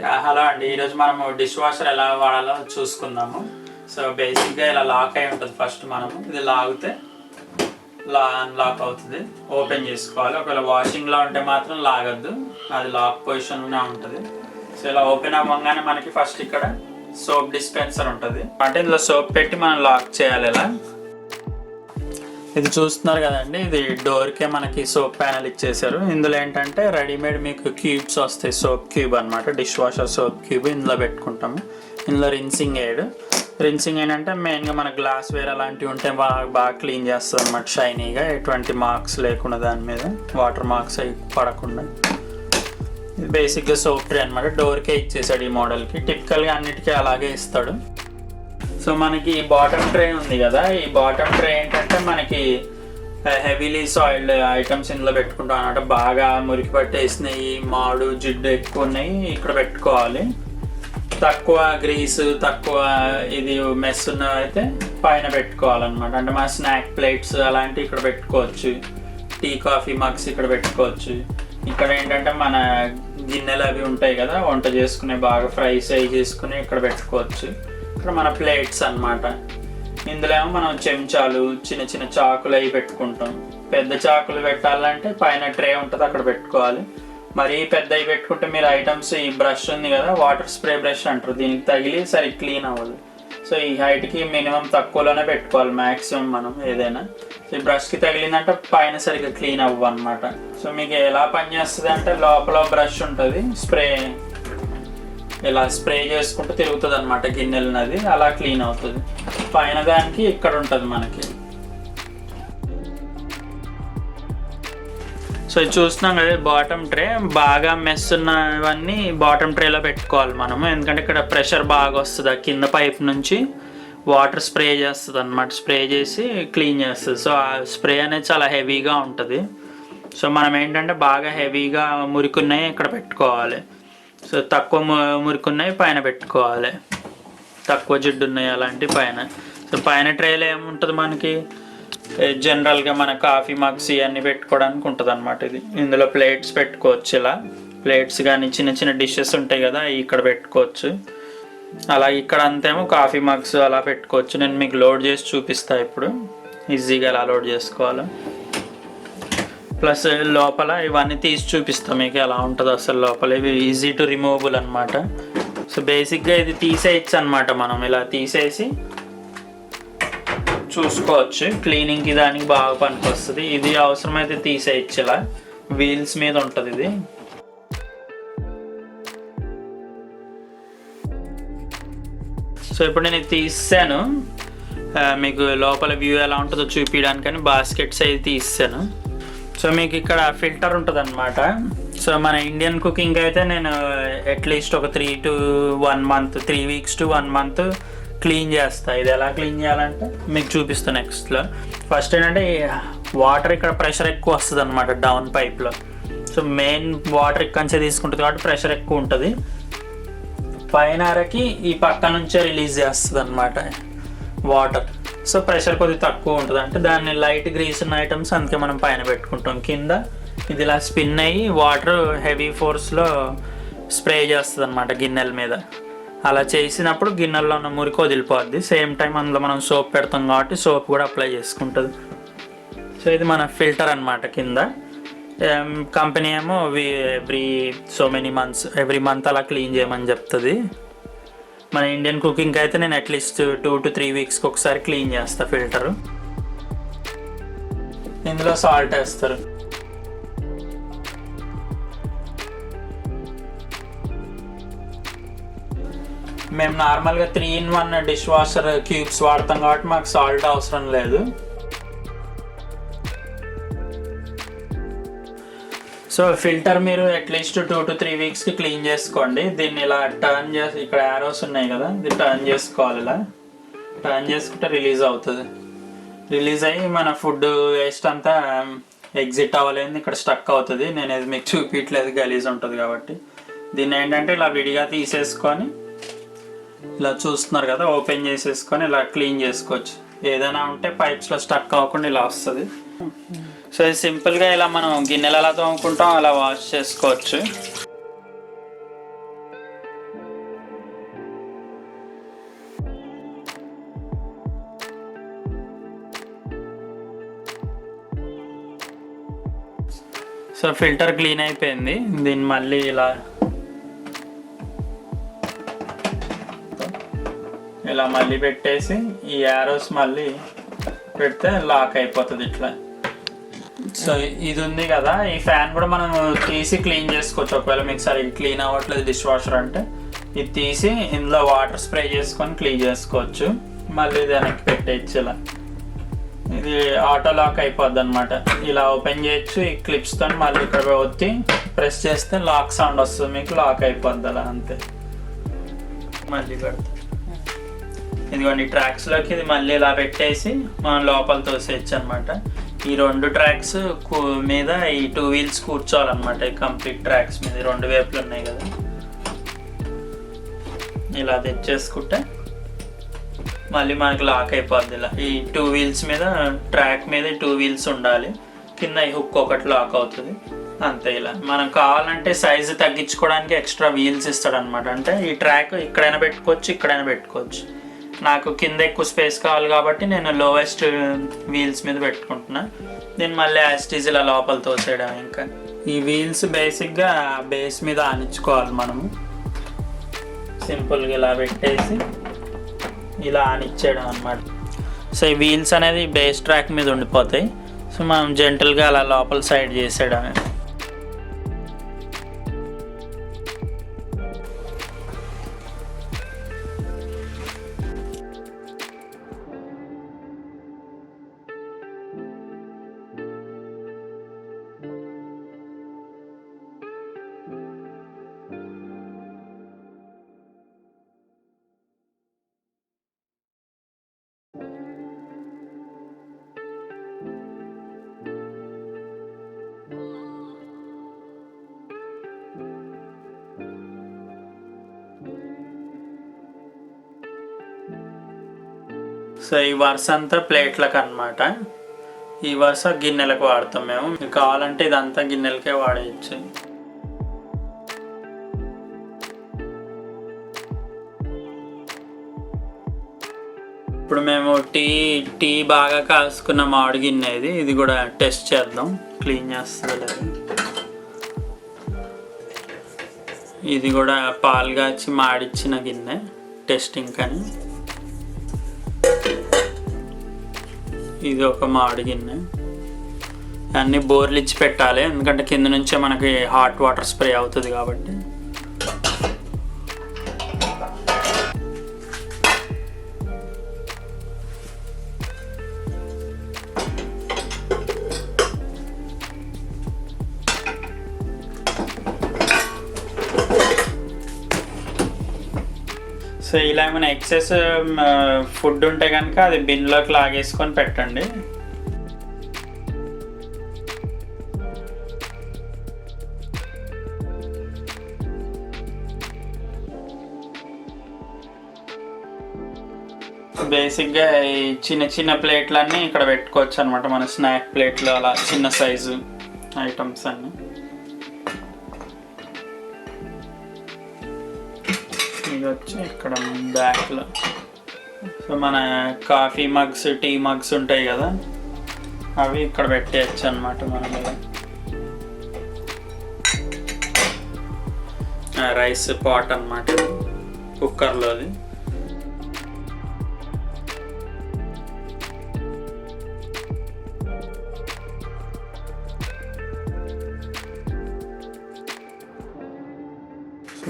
Hello అండి, ఈరోజు మనము డిష్ వాషర్ ఎలా వాడాలో చూసుకుందాము. సో బేసిక్గా ఇలా లాక్ అయి ఉంటుంది. ఫస్ట్ మనము ఇది లాగితే అన్లాక్ అవుతుంది, ఓపెన్ చేసుకోవాలి. ఒకవేళ వాషింగ్లో ఉంటే మాత్రం లాగద్దు, అది లాక్ పొజిషన్లోనే ఉంటుంది. సో ఇలా ఓపెన్ అవ్వగానే మనకి ఫస్ట్ ఇక్కడ సోప్ డిస్పెన్సర్ ఉంటుంది. అంటే ఇందులో సోప్ పెట్టి మనం లాక్ చేయాలి. ఇలా ఇది చూస్తున్నారు కదండి, ఇది డోర్కే మనకి సోప్ ప్యానెల్ ఇచ్చేసారు. ఇందులో ఏంటంటే రెడీమేడ్ మీకు క్యూబ్స్ వస్తాయి, సోప్ క్యూబ్ అనమాట, డిష్ వాషర్ సోప్ క్యూబ్. ఇందులో పెట్టుకుంటాము. ఇందులో రిన్సింగ్ ఏంటంటే మెయిన్గా మన గ్లాస్ వేర్ అలాంటివి ఉంటే బాగా క్లీన్ చేస్తుంది అనమాట, షైనీగా, ఎటువంటి మార్క్స్ లేకుండా, దాని మీద వాటర్ మార్క్స్ అవి పడకుండా. ఇది బేసిక్గా సోప్ ట్రే అనమాట, డోర్కే ఇచ్చేసాడు ఈ మోడల్కి. టిపికల్గా అన్నిటికీ అలాగే ఇస్తాడు. సో మనకి ఈ బాటమ్ ట్రే ఉంది కదా, ఈ బాటమ్ ట్రే ఏంటంటే మనకి హెవీలీ సాయిల్డ్ ఐటమ్స్ ఇందులో పెట్టుకుంటాం అనమాట. బాగా మురికి పట్టేసినాయి, మాడు జిడ్డు ఎక్కువ ఉన్నాయి, ఇక్కడ పెట్టుకోవాలి. తక్కువ గ్రీస్, తక్కువ ఇది మెస్ ఉన్నవి అయితే పైన పెట్టుకోవాలన్నమాట. అంటే మన స్నాక్ ప్లేట్స్ అలాంటివి ఇక్కడ పెట్టుకోవచ్చు, టీ కాఫీ మగ్స్ ఇక్కడ పెట్టుకోవచ్చు. ఇక్కడ ఏంటంటే మన గిన్నెలు అవి ఉంటాయి కదా, వంట చేసుకునే, బాగా ఫ్రైస్ అవి చేసుకుని ఇక్కడ పెట్టుకోవచ్చు. ఇక్కడ మన ప్లేట్స్ అన్నమాట. ఇందులో ఏమో మనం చెంచాలు, చిన్న చిన్న చాకులు అవి పెట్టుకుంటాం. పెద్ద చాకులు పెట్టాలంటే పైన ట్రే ఉంటుంది, అక్కడ పెట్టుకోవాలి. మరి పెద్దవి పెట్టుకుంటే మీరు ఐటమ్స్, ఈ బ్రష్ ఉంది కదా, వాటర్ స్ప్రే బ్రష్ అంటారు, దీనికి తగిలి సరి క్లీన్ అవ్వదు. సో ఈ హైట్కి మినిమం తక్కువలోనే పెట్టుకోవాలి మ్యాక్సిమం మనం ఏదైనా. సో ఈ బ్రష్కి తగిలిందంటే పైన సరిగ్గా క్లీన్ అవ్వ అనమాట. సో మీకు ఎలా పనిచేస్తుంది అంటే లోపల బ్రష్ ఉంటుంది, స్ప్రే ఇలా స్ప్రే చేసుకుంటూ తిరుగుతుంది అనమాట గిన్నెలనది, అలా క్లీన్ అవుతుంది. పైన దానికి ఇక్కడ ఉంటుంది మనకి. సో ఇది చూస్తున్నాం కదా, బాటమ్ ట్రే. బాగా మెస్ ఉన్నవన్నీ బాటమ్ ట్రేలో పెట్టుకోవాలి మనము, ఎందుకంటే ఇక్కడ ప్రెషర్ బాగా వస్తుంది, ఆ కింద పైప్ నుంచి వాటర్ స్ప్రే చేస్తుంది అనమాట, స్ప్రే చేసి క్లీన్ చేస్తుంది. సో ఆ స్ప్రే అనేది చాలా హెవీగా ఉంటుంది. సో మనం ఏంటంటే బాగా హెవీగా మురికున్నాయి ఇక్కడ పెట్టుకోవాలి. సో తక్కువ మురికున్నాయి పైన పెట్టుకోవాలి, తక్కువ జిడ్డు ఉన్నాయి అలాంటి పైన. సో పైన ట్రేలో ఏముంటుంది మనకి, జనరల్గా మన కాఫీ మగ్స్ ఇవన్నీ పెట్టుకోవడానికి ఉంటుంది అనమాట. ఇది ఇందులో ప్లేట్స్ పెట్టుకోవచ్చు, ఇలా ప్లేట్స్ కానీ చిన్న చిన్న డిషెస్ ఉంటాయి కదా, ఇక్కడ పెట్టుకోవచ్చు. అలా ఇక్కడ అంతేమో కాఫీ మగ్స్ అలా పెట్టుకోవచ్చు. నేను మీకు లోడ్ చేసి చూపిస్తాను ఇప్పుడు, ఈజీగా ఎలా లోడ్ చేసుకోవాలో. ప్లస్ లోపల ఇవన్నీ తీసి చూపిస్తాం మీకు ఎలా ఉంటుందో అసలు లోపల. ఇవి ఈజీ టు రిమూవబుల్ అనమాట. సో బేసిక్గా ఇది తీసేయచ్చు అనమాట, మనం ఇలా తీసేసి చూసుకోవచ్చు. క్లీనింగ్కి దానికి బాగా పనికి వస్తుంది. ఇది అవసరమైతే తీసేయచ్చు, ఇలా వీల్స్ మీద ఉంటుంది ఇది. సో ఇప్పుడు నేను తీసాను, మీకు లోపల వ్యూ ఎలా ఉంటుందో చూపించడానికని బాస్కెట్స్ అయితే తీసాను. సో మీకు ఇక్కడ ఫిల్టర్ ఉంటుంది అనమాట. సో మన ఇండియన్ కుకింగ్ అయితే నేను అట్లీస్ట్ ఒక 3 weeks to 1 month క్లీన్ చేస్తాను. ఇది ఎలా క్లీన్ చేయాలంటే మీకు చూపిస్తాను నెక్స్ట్లో. ఫస్ట్ ఏంటంటే వాటర్ ఇక్కడ ప్రెషర్ ఎక్కువ వస్తుంది అనమాట డౌన్ పైప్లో. సో మెయిన్ వాటర్ ఇక్కడి నుంచే తీసుకుంటుంది కాబట్టి ప్రెషర్ ఎక్కువ ఉంటుంది. పైన అరకి ఈ పక్క నుంచే రిలీజ్ చేస్తుంది అనమాట వాటర్. సో ప్రెషర్ కొద్దిగా తక్కువ ఉంటుంది, అంటే దాన్ని లైట్ గ్రీస్ ఉన్న ఐటమ్స్ అందుకే మనం పైన పెట్టుకుంటాం. కింద ఇది ఇలా స్పిన్ అయ్యి వాటర్ హెవీ ఫోర్స్లో స్ప్రే చేస్తుంది అనమాట గిన్నెల మీద. అలా చేసినప్పుడు గిన్నెల్లో ఉన్న మురికి వదిలిపోద్ది. సేమ్ టైం అందులో మనం సోప్ పెడతాం కాబట్టి సోప్ కూడా అప్లై చేసుకుంటుంది. సో ఇది మన ఫిల్టర్ అనమాట. కింద కంపెనీ ఏమో ఎవ్రీ మంత్ అలా క్లీన్ చేయమని చెప్తుంది. మన ఇండియన్ కుకింగ్కి అయితే నేను అట్లీస్ట్ 2 to 3 weeksకి ఒకసారి క్లీన్ చేస్తాను ఫిల్టరు. ఇందులో సాల్ట్ వేస్తారు. మేము నార్మల్గా 3-in-1 డిష్ వాషర్ క్యూబ్స్ వాడతాం కాబట్టి మాకు సాల్ట్ అవసరం లేదు. సో ఫిల్టర్ మీరు అట్లీస్ట్ 2 to 3 weeksకి క్లీన్ చేసుకోండి. దీన్ని ఇలా టర్న్ చేసి, ఇక్కడ యారోస్ ఉన్నాయి కదా, ఇది టర్న్ చేసుకోవాలి. ఇలా టర్న్ చేసుకుంటే రిలీజ్ అవుతుంది. రిలీజ్ అయ్యి మన ఫుడ్ వేస్ట్ అంతా ఎగ్జిట్ అవ్వలేదు, ఇక్కడ స్టక్ అవుతుంది. నేను ఇది మీకు చూపించలేదు, గలీజ్ ఉంటుంది కాబట్టి. దీన్ని ఏంటంటే ఇలా విడిగా తీసేసుకొని, ఇలా చూస్తున్నారు కదా, ఓపెన్ చేసేసుకొని ఇలా క్లీన్ చేసుకోవచ్చు. ఏదైనా ఉంటే పైప్స్లో స్టక్ అవ్వకుండా ఇలా వస్తుంది. సో ఇది సింపుల్గా ఇలా మనం గిన్నెలు ఎలా తోముకుంటాం అలా వాష్ చేసుకోవచ్చు. సో ఫిల్టర్ క్లీన్ అయిపోయింది. దీన్ని మళ్ళీ ఇలా మళ్ళీ పెట్టేసి ఈ యారోస్ మళ్ళీ పెడితే లాక్ అయిపోతుంది ఇట్లా. సో ఇది ఉంది కదా, ఈ ఫ్యాన్ కూడా మనం తీసి క్లీన్ చేసుకోవచ్చు. ఒకవేళ మీకు సరిగ్గా క్లీన్ అవ్వట్లేదు డిష్ వాషర్ అంటే ఇది తీసి ఇందులో వాటర్ స్ప్రే చేసుకొని క్లీన్ చేసుకోవచ్చు. మళ్ళీ దానికి పెట్టేయచ్చు. ఇలా ఇది ఆటో లాక్ అయిపోద్ది అనమాట. ఇలా ఓపెన్ చేయొచ్చు. ఈ క్లిప్స్తో మళ్ళీ ఇక్కడ ఒత్తి ప్రెస్ చేస్తే లాక్ సౌండ్ వస్తుంది, మీకు లాక్ అయిపోద్ది అలా అంతే. మళ్ళీ పెడతా. ఇదిగోండి ట్రాక్స్లోకి ఇది మళ్ళీ ఇలా పెట్టేసి మనం లోపల తోసేయచ్చు అనమాట. ఈ 2 ట్రాక్స్ మీద ఈ 2 వీల్స్ కూర్చోవాలన్నమాట. ఈ కంప్లీట్ ట్రాక్స్ మీద 2 వైపులు ఉన్నాయి కదా, ఇలా తెచ్చేసుకుంటే మళ్ళీ మనకి లాక్ అయిపోద్ది. ఇలా ఈ 2 వీల్స్ మీద ట్రాక్ మీద 2 వీల్స్ ఉండాలి. కింద ఈ హుక్ ఒకటి లాక్ అవుతుంది అంతే. ఇలా మనం కావాలంటే సైజు తగ్గించుకోవడానికి ఎక్స్ట్రా వీల్స్ ఇస్తాడు అనమాట. అంటే ఈ ట్రాక్ ఇక్కడైనా పెట్టుకోవచ్చు, ఇక్కడైనా పెట్టుకోవచ్చు. నాకు కింద ఎక్కువ స్పేస్ కావాలి కాబట్టి నేను లోవెస్ట్ వీల్స్ మీద పెట్టుకుంటున్నా. దీన్ని మళ్ళీ యాస్టీజ్ ఇలా లోపల తోసేయడం. ఇంకా ఈ వీల్స్ బేసిక్గా బేస్ మీద ఆనించుకోవాలి మనము. సింపుల్గా ఇలా పెట్టేసి ఇలా ఆనిచ్చేయడం అనమాట. సో ఈ వీల్స్ అనేది బేస్ ట్రాక్ మీద ఉండిపోతాయి. సో మనం జెంటల్గా అలా లోపల సైడ్ చేసేయడమే. సో ఈ వరుస అంతా ప్లేట్లకు అనమాట. ఈ వరుస గిన్నెలకు వాడతాం మేము. కావాలంటే ఇదంతా గిన్నెలకే వాడేయచ్చు. ఇప్పుడు మేము టీ బాగా కాసుకున్న మామిడి గిన్నె ఇది కూడా టెస్ట్ చేద్దాం, క్లీన్ చేస్తుంది లేదు. ఇది కూడా పాలు కాచి మాడిచ్చిన గిన్నె టెస్టింగ్ కానీ. ఇది ఒక మామిడి గిన్నె. అన్నీ బోర్లు ఇచ్చి పెట్టాలి, ఎందుకంటే కింద నుంచే మనకి హాట్ వాటర్ స్ప్రే అవుతుంది కాబట్టి. సో ఇలా ఏమైనా ఎక్సెస్ ఫుడ్ ఉంటే కనుక అది బిన్లోకి లాగేసుకొని పెట్టండి. బేసిక్గా ఈ చిన్న ప్లేట్లన్నీ ఇక్కడ పెట్టుకోవచ్చు అనమాట. మన స్నాక్ ప్లేట్లు అలా చిన్న సైజు ఐటమ్స్ అన్నీ. ఇది వచ్చి ఇక్కడ బ్యాక్లో సో మన కాఫీ మగ్స్, టీ మగ్స్ ఉంటాయి కదా, అవి ఇక్కడ పెట్టేయచ్చు అనమాట. మనం ఇలా రైస్ పాట్ అనమాట, కుక్కర్లోది.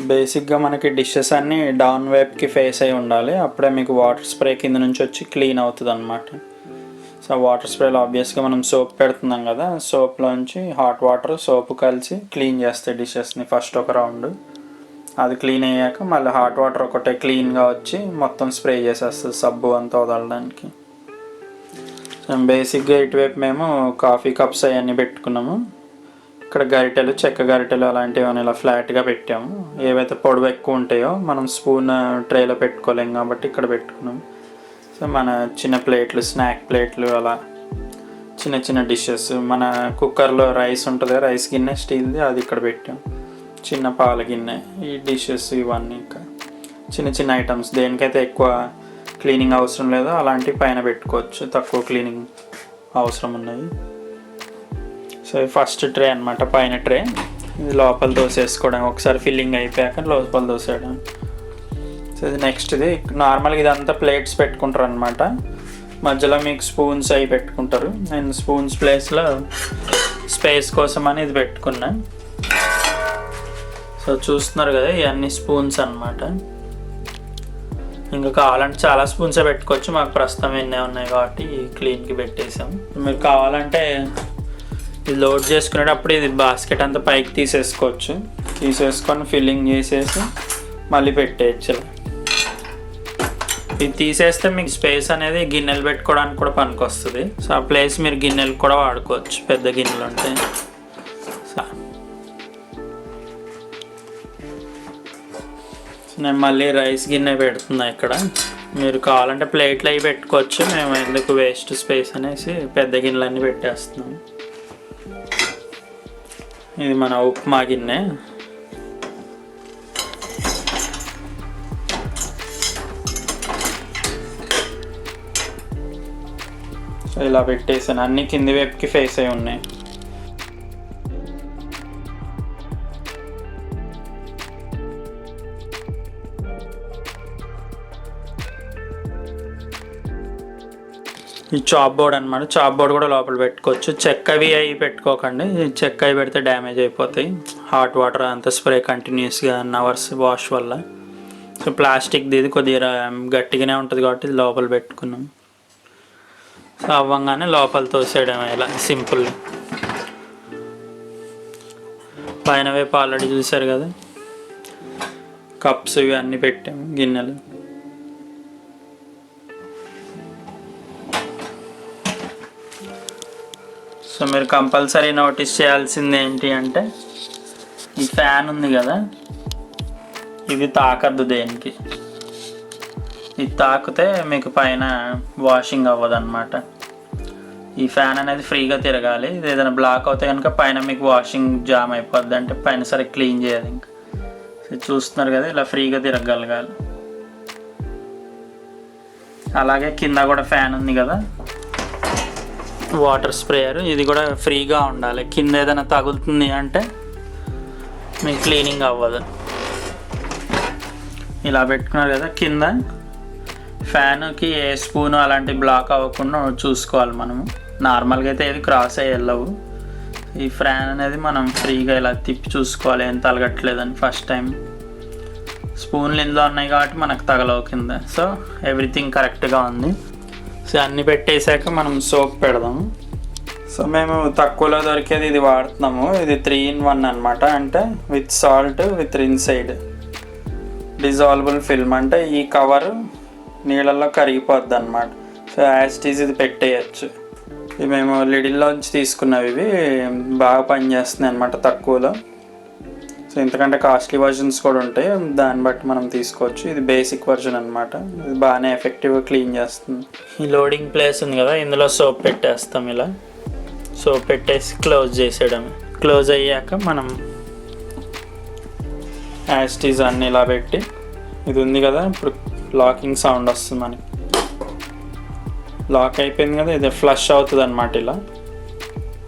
బేసిక్గా మనకి డిషెస్ అన్నీ డౌన్ వైపుకి ఫేస్ అయి ఉండాలి, అప్పుడే మీకు వాటర్ స్ప్రే కింద నుంచి వచ్చి క్లీన్ అవుతుంది అనమాట. సో వాటర్ స్ప్రేలో ఆబ్వియస్గా మనం సోప్ పెడుతున్నాం కదా, సోప్లోంచి హాట్ వాటర్ సోప్ కలిసి క్లీన్ చేస్తాయి డిషెస్ని ఫస్ట్ ఒక రౌండ్. అది క్లీన్ అయ్యాక మళ్ళీ హాట్ వాటర్ ఒకటే క్లీన్గా వచ్చి మొత్తం స్ప్రే చేసేస్తుంది సబ్బు అంతా వదలడానికి. బేసిక్గా ఇటువైపు మేము కాఫీ కప్స్ అవన్నీ పెట్టుకున్నాము. ఇక్కడ గరిటెలు, చెక్క గరిటెలు అలాంటివి ఇలా ఫ్లాట్గా పెట్టాము. ఏవైతే పొడవు ఎక్కువ ఉంటాయో మనం స్పూన్ ట్రేలో పెట్టుకోలేం కాబట్టి ఇక్కడ పెట్టుకున్నాము. సో మన చిన్న ప్లేట్లు, స్నాక్ ప్లేట్లు, అలా చిన్న డిషెస్, మన కుక్కర్లో రైస్ ఉంటుంది, రైస్ గిన్నె స్టీల్ది, అది ఇక్కడ పెట్టాం. చిన్న పాల గిన్నె, ఈ డిషెస్ ఇవన్నీ ఇంకా చిన్న ఐటమ్స్. దేనికైతే ఎక్కువ క్లీనింగ్ అవసరం లేదో అలాంటివి పైన పెట్టుకోవచ్చు, తక్కువ క్లీనింగ్ అవసరం ఉన్నాయి. సో ఫస్ట్ ట్రే అనమాట, పైన ట్రే. ఇది లోపల దోసేసుకోవడం, ఒకసారి ఫిల్లింగ్ అయిపోయాక లోపల దోసేయడం. సో ఇది నెక్స్ట్ది. నార్మల్గా ఇదంతా ప్లేట్స్ పెట్టుకుంటారు అనమాట, మధ్యలో మీకు స్పూన్స్ అవి పెట్టుకుంటారు. నేను స్పూన్స్ ప్లేస్లో స్పేస్ కోసం అని ఇది పెట్టుకున్నా. సో చూస్తున్నారు కదా, ఇవన్నీ స్పూన్స్ అనమాట. ఇంకా కావాలంటే చాలా స్పూన్సే పెట్టుకోవచ్చు, మాకు ప్రస్తుతం ఎన్నే ఉన్నాయి కాబట్టి క్లీన్కి పెట్టేసాం. మీరు కావాలంటే ఇది లోడ్ చేసుకునేటప్పుడు ఇది బాస్కెట్ అంతా పైకి తీసేసుకోవచ్చు, తీసేసుకొని ఫిల్లింగ్ చేసేసి మళ్ళీ పెట్టేయచ్చు. ఇది తీసేస్తే మీకు స్పేస్ అనేది గిన్నెలు పెట్టుకోవడానికి కూడా పనికి వస్తుంది. సో ఆ ప్లేస్ మీరు గిన్నెలు కూడా వాడుకోవచ్చు, పెద్ద గిన్నెలు ఉంటాయి. నేను మళ్ళీ రైస్ గిన్నె పెడుతున్నా ఇక్కడ. మీరు కావాలంటే ప్లేట్లు అవి పెట్టుకోవచ్చు, మేము ఎందుకు వేస్ట్ స్పేస్ అనేసి పెద్ద గిన్నెలన్నీ పెట్టేస్తున్నాం. ఇది మన ఉప్మా గిన్నె. సో ఇలా పెట్టేసాను, అన్నీ కింది వైపుకి ఫేస్ అయి ఉన్నాయి. ఈ చాప్ బోర్డ్ అనమాట, చాప్ బోర్డ్ కూడా లోపల పెట్టుకోవచ్చు. చెక్కవి అవి పెట్టుకోకండి, చెక్క అవి పెడితే డ్యామేజ్ అయిపోతాయి. హాట్ వాటర్ అంతా స్ప్రే కంటిన్యూస్గా అవర్స్ వాష్ వల్ల. సో ప్లాస్టిక్ది ఇది కొద్దిగా గట్టిగానే ఉంటుంది కాబట్టి ఇది లోపల పెట్టుకున్నాం. సో అవ్వంగానే లోపల తోసేయడం ఇలా సింపుల్. పైన వైపు ఆల్రెడీ చూసారు కదా, కప్స్ ఇవి అన్నీ పెట్టాము, గిన్నెలు. సో మీరు కంపల్సరీ నోటీస్ చేయాల్సింది ఏంటి అంటే, ఈ ఫ్యాన్ ఉంది కదా, ఇది తాకద్దు దేనికి. ఇది తాకితే మీకు పైన వాషింగ్ అవ్వదు అనమాట. ఈ ఫ్యాన్ అనేది ఫ్రీగా తిరగాలి. ఇది ఏదైనా బ్లాక్ అవుతే కనుక పైన మీకు వాషింగ్ జామ్ అయిపోద్ది, అంటే పైన సరే క్లీన్ చేయాలి. ఇంకా చూస్తున్నారు కదా, ఇలా ఫ్రీగా తిరగగలగాలి. అలాగే కింద కూడా ఫ్యాన్ ఉంది కదా, వాటర్ స్ప్రేయర్, ఇది కూడా ఫ్రీగా ఉండాలి. కింద ఏదైనా తగులుతుంది అంటే మీకు క్లీనింగ్ అవ్వదు. ఇలా పెట్టుకున్నారు కదా, కింద ఫ్యాన్కి ఏ స్పూను అలాంటి బ్లాక్ అవ్వకుండా చూసుకోవాలి మనము. నార్మల్గా అయితే ఏది క్రాస్ అయ్యి వెళ్ళవు. ఈ ఫ్యాన్ అనేది మనం ఫ్రీగా ఇలా తిప్పి చూసుకోవాలి ఏం తగలట్లేదని. ఫస్ట్ టైం స్పూన్లు ఇందులో ఉన్నాయి కాబట్టి మనకు తగలవు కింద. సో ఎవ్రీథింగ్ కరెక్ట్గా ఉంది. సో అన్నీ పెట్టేశాక మనం సోప్ పెడదాము. సో మేము తక్కువలో దొరికేది ఇది వాడుతున్నాము. ఇది 3-in-1 అనమాట, అంటే with salt with inside dissolvable film. అంటే ఈ కవర్ నీళ్ళల్లో కరిగిపోద్ది అనమాట. సో యాస్టీజ్ ఇది పెట్టేయచ్చు. ఇవి మేము లిడిల్లోంచి తీసుకున్నవి, ఇవి బాగా పనిచేస్తున్నాయి అనమాట తక్కువలో. సో ఇంతకంటే కాస్ట్లీ వర్జన్స్ కూడా ఉంటాయి, దాన్ని బట్టి మనం తీసుకోవచ్చు. ఇది బేసిక్ వర్జన్ అనమాట, ఇది బాగానే ఎఫెక్టివ్గా క్లీన్ చేస్తుంది. ఈ లోడింగ్ ప్లేస్ ఉంది కదా, ఇందులో సోప్ పెట్టేస్తాం. ఇలా సోప్ పెట్టేసి క్లోజ్ చేసేయడం. క్లోజ్ అయ్యాక మనం యాస్టీజ్ అన్నీ ఇలా పెట్టి, ఇది ఉంది కదా ఇప్పుడు లాకింగ్ సౌండ్ వస్తుంది మనకి. లాక్ అయిపోయింది కదా, ఇది ఫ్లష్ అవుతుంది అనమాట. ఇలా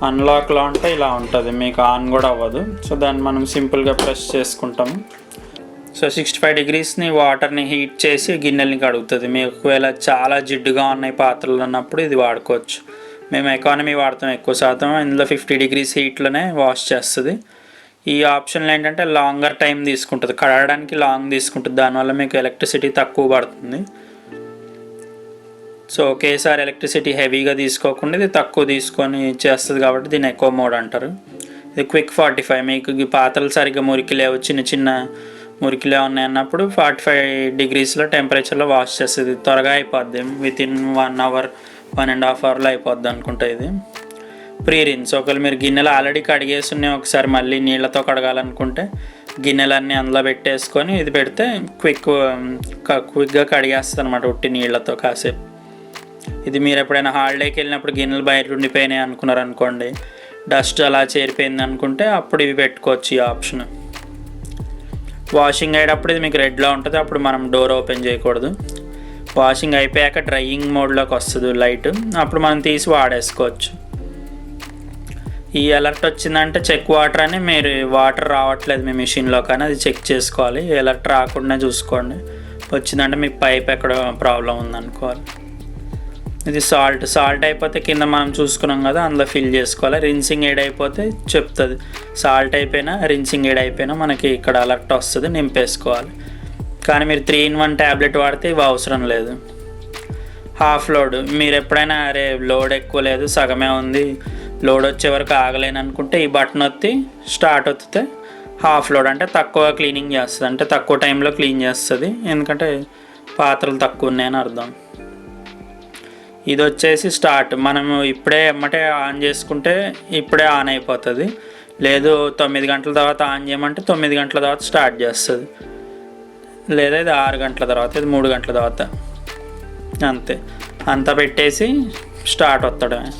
అన్లాక్లో ఉంటే ఇలా ఉంటుంది, మీకు ఆన్ కూడా అవ్వదు. సో దాన్ని మనం సింపుల్గా ప్రెస్ చేసుకుంటాము. సో 65 degreesని వాటర్ని హీట్ చేసి గిన్నెల్ని కడుగుతుంది. మీకు ఒకవేళ చాలా జిడ్డుగా ఉన్నాయి పాత్రలు అన్నప్పుడు ఇది వాడుకోవచ్చు. మేము ఎకానమీ వాడతాం ఎక్కువ శాతం, ఇందులో 50 degrees హీట్లోనే వాష్ చేస్తుంది. ఈ ఆప్షన్లో ఏంటంటే లాంగర్ టైం తీసుకుంటుంది, కడగడానికి లాంగ్ తీసుకుంటుంది. దానివల్ల మీకు ఎలక్ట్రిసిటీ తక్కువ పడుతుంది. సో ఒకేసారి ఎలక్ట్రిసిటీ హెవీగా తీసుకోకుండా ఇది తక్కువ తీసుకొని చేస్తుంది కాబట్టి దీన్ని ఎకో మోడ్ అంటారు. ఇది క్విక్ 45. మీకు ఈ పాత్రలు సరిగ్గా మురికి లేవు, చిన్న చిన్న మురికిలే ఉన్నాయి అన్నప్పుడు 45 degreesలో టెంపరేచర్లో వాష్ చేస్తుంది. త్వరగా అయిపోద్ది, వితిన్ 1 hour 1.5 hourలో అయిపోద్ది అనుకుంటా. ఇది ప్రీ రిన్స్. ఒకవేళ మీరు గిన్నెలు ఆల్రెడీ కడిగేసి ఉన్నాయి, ఒకసారి మళ్ళీ నీళ్ళతో కడగాలనుకుంటే గిన్నెలన్నీ అందులో పెట్టేసుకొని ఇది పెడితే క్విక్గా కడిగేస్తుంది అనమాట ఉట్టి నీళ్ళతో కాసేపు. ఇది మీరు ఎప్పుడైనా హాలిడేకి వెళ్ళినప్పుడు గిన్నెలు బయట ఉండిపోయినాయి అనుకున్నారు అనుకోండి, డస్ట్ అలా చేరిపోయింది అనుకుంటే అప్పుడు ఇవి పెట్టుకోవచ్చు ఈ ఆప్షన్. వాషింగ్ అయ్యేటప్పుడు ఇది మీకు రెడ్లో ఉంటుంది, అప్పుడు మనం డోర్ ఓపెన్ చేయకూడదు. వాషింగ్ అయిపోయాక డ్రైయింగ్ మోడ్లోకి వస్తుంది లైట్, అప్పుడు మనం తీసి వాడేసుకోవచ్చు. ఈ అలర్ట్ వచ్చిందంటే చెక్ వాటర్ అని, మీరు వాటర్ రావట్లేదు మీ మిషన్లో కానీ అది చెక్ చేసుకోవాలి. అలర్ట్ రాకుండా చూసుకోండి. వచ్చిందంటే మీ పైప్ ఎక్కడ ప్రాబ్లం ఉందనుకోవాలి. ఇది సాల్ట్ అయిపోతే కింద మనం చూసుకున్నాం కదా, అందులో ఫిల్ చేసుకోవాలి. రిన్సింగ్ ఎయిడ్ అయిపోతే చెప్తుంది, సాల్ట్ అయిపోయినా రిన్సింగ్ ఎయిడ్ అయిపోయినా మనకి ఇక్కడ అలర్ట్ వస్తుంది, నింపేసుకోవాలి. కానీ మీరు 3-in-1 ట్యాబ్లెట్ వాడితే ఇవి అవసరం లేదు. హాఫ్ లోడ్, మీరు ఎప్పుడైనా అరే లోడ్ ఎక్కువ లేదు, సగమే ఉంది, లోడ్ వచ్చే వరకు ఆగలేను అనుకుంటే ఈ బటన్ ఒత్తి స్టార్ట్ ఒత్తితే హాఫ్ లోడ్ అంటే తక్కువ క్లీనింగ్ చేస్తుంది, అంటే తక్కువ టైంలో క్లీన్ చేస్తుంది, ఎందుకంటే పాత్రలు తక్కువ ఉన్నాయని అర్థం. ఇది వచ్చేసి స్టార్ట్, మనము ఇప్పుడే ఎమ్మటే ఆన్ చేసుకుంటే ఇప్పుడే ఆన్ అయిపోతుంది. లేదు 9 గంటల తర్వాత ఆన్ చేయమంటే 9 గంటల తర్వాత స్టార్ట్ చేస్తుంది. లేదా ఇది 6 గంటల తర్వాత, ఇది 3 గంటల తర్వాత, అంతే. అంతా పెట్టేసి స్టార్ట్ వత్తడమే.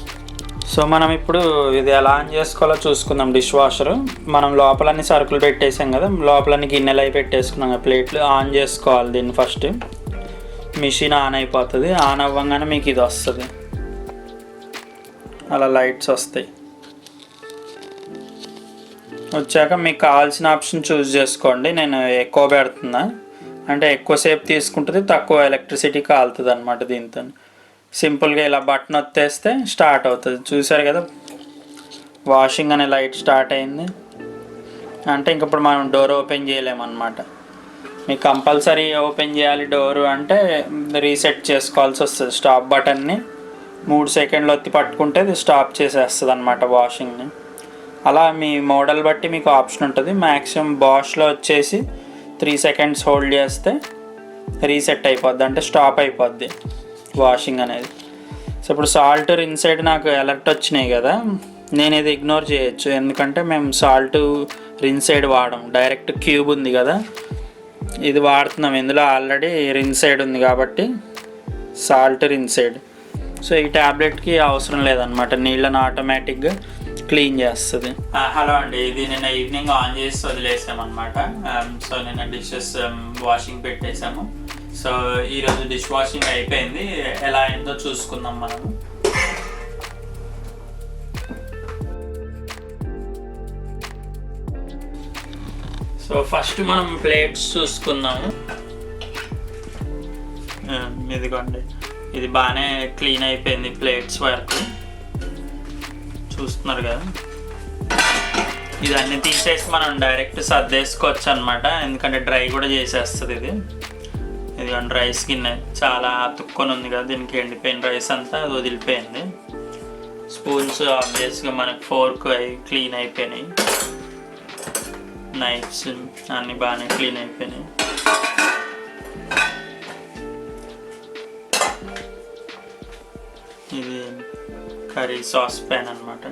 సో మనం ఇప్పుడు ఇది ఎలా ఆన్ చేసుకోవాలో చూసుకుందాం. డిష్ వాషరు మనం లోపలన్నీ సరుకులు పెట్టేసాం కదా, లోపలన్నీ గిన్నెలు అవి పెట్టేసుకున్నాం కదా, ప్లేట్లు ఆన్ చేసుకోవాలి. దీన్ని ఫస్ట్ మిషన్ ఆన్ అయిపోతుంది. ఆన్ అవ్వగానే మీకు ఇది వస్తుంది, అలా లైట్స్ వస్తాయి. వచ్చాక మీకు కావాల్సిన ఆప్షన్ చూస్ చేసుకోండి. నేను ఎక్కువ పెడుతున్నా, అంటే ఎక్కువసేపు తీసుకుంటుంది, తక్కువ ఎలక్ట్రిసిటీ కాలుతుంది అనమాట. దీంతో సింపుల్గా ఇలా బటన్ ఒత్తేస్తే స్టార్ట్ అవుతుంది. చూసారు కదా, వాషింగ్ అనే లైట్ స్టార్ట్ అయింది. అంటే ఇంక ఇప్పుడు మనం డోర్ ఓపెన్ చేయలేమన్నమాట. మీకు కంపల్సరీ ఓపెన్ చేయాలి డోరు అంటే రీసెట్ చేసుకోవాల్సి వస్తుంది. స్టాప్ బటన్ని 3 సెకండ్లు ఒత్తి పట్టుకుంటే ఇది స్టాప్ చేసేస్తుంది అనమాట వాషింగ్ని. అలా మీ మోడల్ బట్టి మీకు ఆప్షన్ ఉంటుంది. మ్యాక్సిమం బాష్లో వచ్చేసి 3 సెకండ్స్ హోల్డ్ చేస్తే రీసెట్ అయిపోద్ది, అంటే స్టాప్ అయిపోద్ది వాషింగ్ అనేది. సో ఇప్పుడు సాల్ట్ ఇన్సైడ్ నాకు అలర్ట్ వచ్చినాయి కదా, నేను ఇది ఇగ్నోర్ చేయొచ్చు, ఎందుకంటే మేము సాల్ట్ రిన్సైడ్ వాడము, డైరెక్ట్ క్యూబ్ ఉంది కదా ఇది వాడుతున్నాం. ఇందులో ఆల్రెడీ రిన్సైడ్ ఉంది కాబట్టి సాల్ట్ రిన్సైడ్. సో ఈ ట్యాబ్లెట్కి అవసరం లేదనమాట, నీళ్ళని ఆటోమేటిక్గా క్లీన్ చేస్తుంది. హలో అండి, ఇది నిన్న ఈవినింగ్ ఆన్ చేసి వదిలేసామన్నమాట. సో నిన్న డిషెస్ వాషింగ్ పెట్టేసాము. సో ఈరోజు డిష్ వాషింగ్ అయిపోయింది. ఎలా అయిందో చూసుకుందాం మనము. సో ఫస్ట్ మనం ప్లేట్స్ చూసుకుందాము. ఇదిగోండి, ఇది బాగానే క్లీన్ అయిపోయింది ప్లేట్స్ వరకు, చూస్తున్నారు కదా. ఇదన్నీ తీసేసి మనం డైరెక్ట్ సర్దేసుకోవచ్చు అనమాట, ఎందుకంటే డ్రై కూడా చేసేస్తుంది ఇది. ఇదిగోండి రైస్ గిన్నె చాలా అతుక్కొని ఉంది కదా, దీనికి ఎండిపోయిన రైస్ అంతా అది వదిలిపోయింది. స్పూన్స్ ఆబ్వియస్గా మనకు ఫోర్క్ అవి క్లీన్ అయిపోయినాయి, నైఫ్స్ అన్నీ బాగానే క్లీన్ అయిపోయినాయి. ఇది కర్రీ సాస్ ప్యాన్ అనమాట.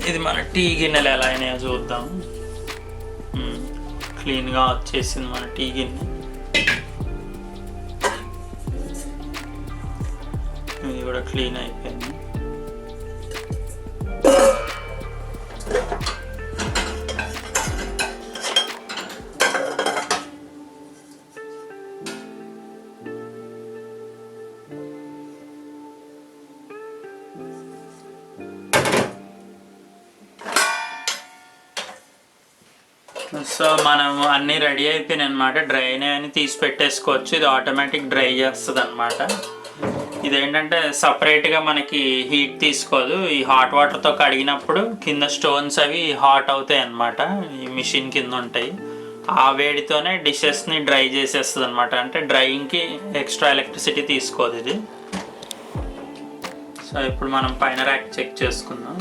ఇది మన టీ గిన్నెలు ఎలా అయినాయో చూద్దాం. క్లీన్గా వచ్చేసింది మన టీ గిన్నె. ఇది కూడా క్లీన్ అయిపోయింది. సో మనం అన్నీ రెడీ అయిపోయినాయి అనమాట. డ్రై అని తీసి పెట్టేసుకోవచ్చు. ఇది ఆటోమేటిక్ డ్రై చేస్తుంది అనమాట. ఇదేంటంటే సపరేట్గా మనకి హీట్ తీసుకోదు. ఈ హాట్ వాటర్తో కడిగినప్పుడు కింద స్టోన్స్ అవి హాట్ అవుతాయి అన్నమాట, ఈ మిషన్ కింద ఉంటాయి. ఆ వేడితోనే డిషెస్ని డ్రై చేసేస్తుంది అనమాట. అంటే డ్రైయింగ్కి ఎక్స్ట్రా ఎలక్ట్రిసిటీ తీసుకోదు ఇది. సో ఇప్పుడు మనం పైన ర్యాక్ చెక్ చేసుకుందాం.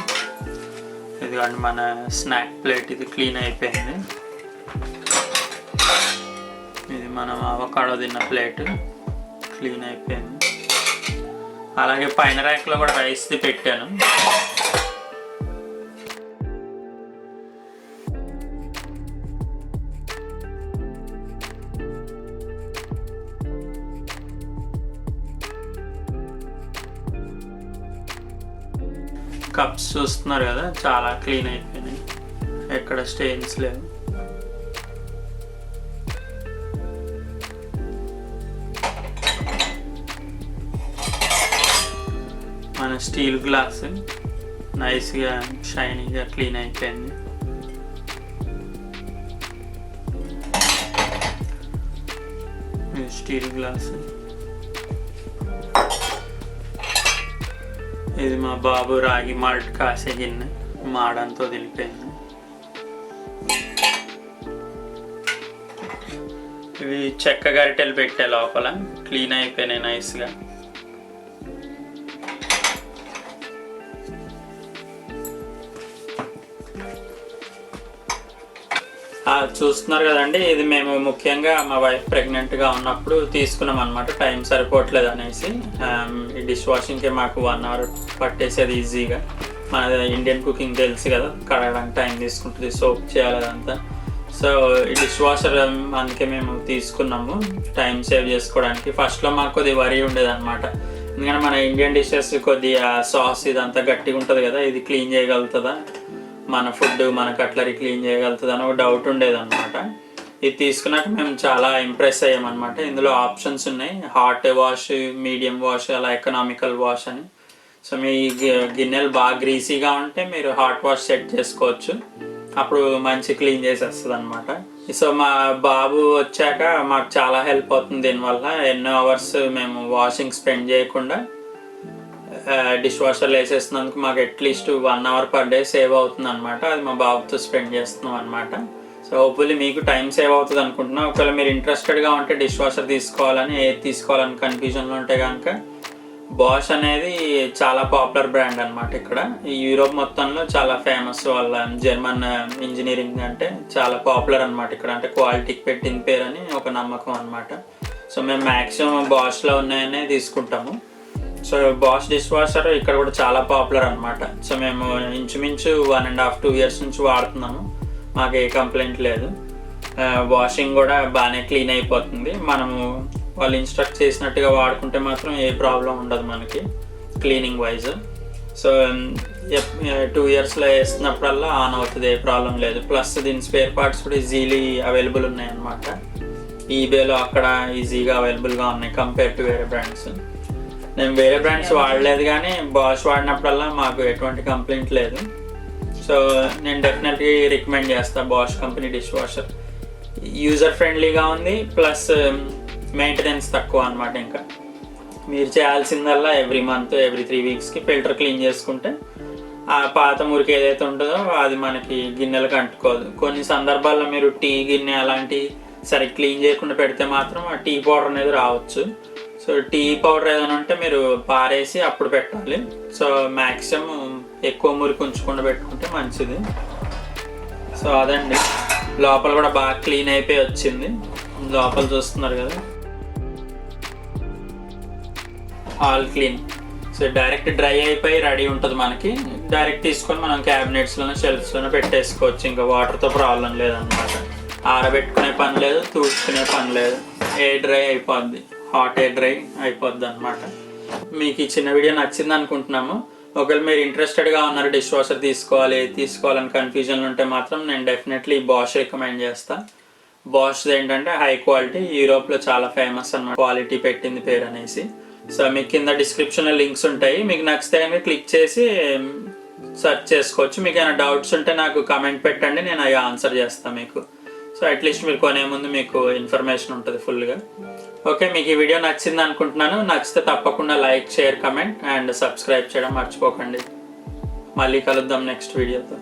ఇదిగోండి మన స్నాక్ ప్లేట్, ఇది క్లీన్ అయిపోయింది. ఇది మనం అవకాడో తిన్న ప్లేట్ క్లీన్ అయిపోయింది. అలాగే పైన ర్యాక్లో కూడా రైస్ది పెట్టాను. కప్స్ చూస్తున్నారు కదా, చాలా క్లీన్ అయిపోయినాయి, ఎక్కడ స్టెయిన్స్ లేవు. మన స్టీల్ గ్లాస్ నైస్గా షైనీగా క్లీన్ అయిపోయింది. Steel glass. ఇది మా బాబు రాగి మాల్ట్ కాసే గిన్నె, మాడంతో తెలిపోయింది. ఇవి చెక్క గరిటెలు పెట్టే లోపల క్లీన్ అయిపోయినాయి నైస్గా. చూస్తున్నారు కదండి, ఇది మేము ముఖ్యంగా మా వైఫ్ ప్రెగ్నెంట్గా ఉన్నప్పుడు తీసుకున్నాం అనమాట. టైం సరిపోవట్లేదు అనేసి. ఈ డిష్ వాషింగ్కి మాకు 1 hour పట్టేసేది ఈజీగా. మన ఇండియన్ కుకింగ్ తెలుసు కదా, కడగడానికి టైం తీసుకుంటుంది, సోప్ చేయాలి అదంతా. సో ఈ డిష్ వాషర్ అందుకే మేము తీసుకున్నాము, టైం సేవ్ చేసుకోవడానికి. ఫస్ట్లో మాకు కొద్దిగా వరి ఉండేది అనమాట, ఎందుకంటే మన ఇండియన్ డిషెస్ కొద్దిగా సాస్ ఇదంతా గట్టిగా ఉంటుంది కదా, ఇది క్లీన్ చేయగలుగుతుందా, మన ఫుడ్ మన కట్లరీ క్లీన్ చేయగలుగుతుంది అని ఒక డౌట్ ఉండేది అనమాట. ఇది తీసుకున్నాక మేము చాలా ఇంప్రెస్ అయ్యామన్నమాట. ఇందులో ఆప్షన్స్ ఉన్నాయి, హాట్ వాష్, మీడియం వాష్, అలా ఎకనామికల్ వాష్ అని. సో మీ గిన్నెలు బాగా గ్రీసీగా ఉంటే మీరు హాట్ వాష్ సెట్ చేసుకోవచ్చు, అప్పుడు మంచి క్లీన్ చేసేస్తుంది అనమాట. సో మా బాబు వచ్చాక మాకు చాలా హెల్ప్ అవుతుంది దీనివల్ల. ఎన్నో అవర్స్ మేము వాషింగ్ స్పెండ్ చేయకుండా డిష్ వాషర్లో వేసేస్తున్నందుకు మాకు at least 1 hour per day save అవుతుంది అనమాట. అది మా బాబుతో స్పెండ్ చేస్తున్నాం అనమాట. సో హోప్ఫుల్లీ మీకు టైం సేవ్ అవుతుంది అనుకుంటున్నాం. ఒకవేళ మీరు ఇంట్రెస్టెడ్గా ఉంటే డిష్ వాషర్ తీసుకోవాలని, ఏది తీసుకోవాలని కన్ఫ్యూజన్లో ఉంటే కనుక బాష్ అనేది చాలా పాపులర్ బ్రాండ్ అనమాట. ఇక్కడ ఈ యూరోప్ మొత్తంలో చాలా ఫేమస్. వాళ్ళ జర్మన్ ఇంజనీరింగ్ అంటే చాలా పాపులర్ అనమాట ఇక్కడ. అంటే క్వాలిటీకి పెట్టిన పేరు అని ఒక నమ్మకం అనమాట. సో మేము మ్యాక్సిమం బాష్లో ఉన్నాయనే తీసుకుంటాము. సో బాష్ డిష్ వాషర్ ఇక్కడ కూడా చాలా పాపులర్ అనమాట. సో మేము ఇంచుమించు 1.5-2 years నుంచి వాడుతున్నాము, మాకు ఏ కంప్లైంట్ లేదు. వాషింగ్ కూడా బాగానే క్లీన్ అయిపోతుంది. మనము వాళ్ళు ఇన్స్ట్రక్ట్ చేసినట్టుగా వాడుకుంటే మాత్రం ఏ ప్రాబ్లం ఉండదు మనకి క్లీనింగ్ వైజ్. సో 2 yearsలో వేస్తున్నప్పుడల్లా ఆన్ అవుతుంది, ఏ ప్రాబ్లం లేదు. ప్లస్ దీని స్పేర్ పార్ట్స్ కూడా ఈజీలీ అవైలబుల్ ఉన్నాయి అన్నమాట. ఈబేలో అక్కడ ఈజీగా అవైలబుల్గా ఉన్నాయి కంపేర్ టు వేరే బ్రాండ్స్. నేను వేరే బ్రాండ్స్ వాడలేదు, కానీ బాష్ వాడినప్పుడల్లా మాకు ఎటువంటి కంప్లైంట్ లేదు. సో నేను డెఫినెట్లీ రికమెండ్ చేస్తాను Bosch company dishwasher. User ఫ్రెండ్లీగా ఉంది, ప్లస్ మెయింటెనెన్స్ తక్కువ అనమాట. ఇంకా మీరు చేయాల్సిందల్లా ఎవ్రీ మంత్, ఎవ్రీ 3 weeksకి ఫిల్టర్ క్లీన్ చేసుకుంటే ఆ పాత మురికి ఏదైతే ఉంటుందో అది మనకి గిన్నెలకు అంటుకోదు. కొన్ని సందర్భాల్లో మీరు టీ గిన్నె అలాంటి సరే క్లీన్ చేయకుండా పెడితే మాత్రం ఆ టీ పౌడర్ అనేది రావచ్చు. సో టీ పౌడర్ ఏదైనా ఉంటే మీరు పారేసి అప్పుడు పెట్టాలి. సో మ్యాక్సిమం ఎక్కువ మురికి ఉంచకుండా పెట్టుకుంటే మంచిది. సో అదండి, లోపల కూడా బాగా క్లీన్ అయిపోయి వచ్చింది. లోపల చూస్తున్నారు కదా, all clean. So direct dry అయిపోయి రెడీ ఉంటుంది మనకి. డైరెక్ట్ తీసుకొని మనం క్యాబినెట్స్లోనే, షెల్ఫ్స్లోనే పెట్టేసుకోవచ్చు. ఇంకా వాటర్తో ప్రాబ్లం లేదన్నమాట. ఆరబెట్టుకునే పని లేదు, తుడుచుకునే పని లేదు, ఎయిర్ డ్రై అయిపోద్ది, హాట్ ఎయిర్ డ్రై అయిపోద్ది అనమాట. మీకు ఈ చిన్న వీడియో నచ్చింది అనుకుంటున్నాము. ఒకవేళ మీరు ఇంట్రెస్టెడ్గా ఉన్నారు డిష్ వాషర్ తీసుకోవాలని కన్ఫ్యూజన్లు ఉంటే మాత్రం నేను డెఫినెట్లీ బాష్ రికమెండ్ చేస్తాను. బాష్ ఏంటంటే హై క్వాలిటీ, యూరోప్లో చాలా ఫేమస్ అన్నమాట, క్వాలిటీ పెట్టింది పేరు అనేసి. సో మీకు కింద డిస్క్రిప్షన్లో లింక్స్ ఉంటాయి, మీకు నచ్చితే కనుక క్లిక్ చేసి సెర్చ్ చేసుకోవచ్చు. మీకు ఏమైనా డౌట్స్ ఉంటే నాకు కమెంట్ పెట్టండి, నేను అవి ఆన్సర్ చేస్తాను మీకు. సో అట్లీస్ట్ మీరు కొనే ముందు మీకు ఇన్ఫర్మేషన్ ఉంటుంది ఫుల్గా. ఓకే, మీకు ఈ వీడియో నచ్చింది అనుకుంటున్నాను. నచ్చితే తప్పకుండా like, share, comment and subscribe చేయడం మర్చిపోకండి. మళ్ళీ కలుద్దాం నెక్స్ట్ వీడియోతో.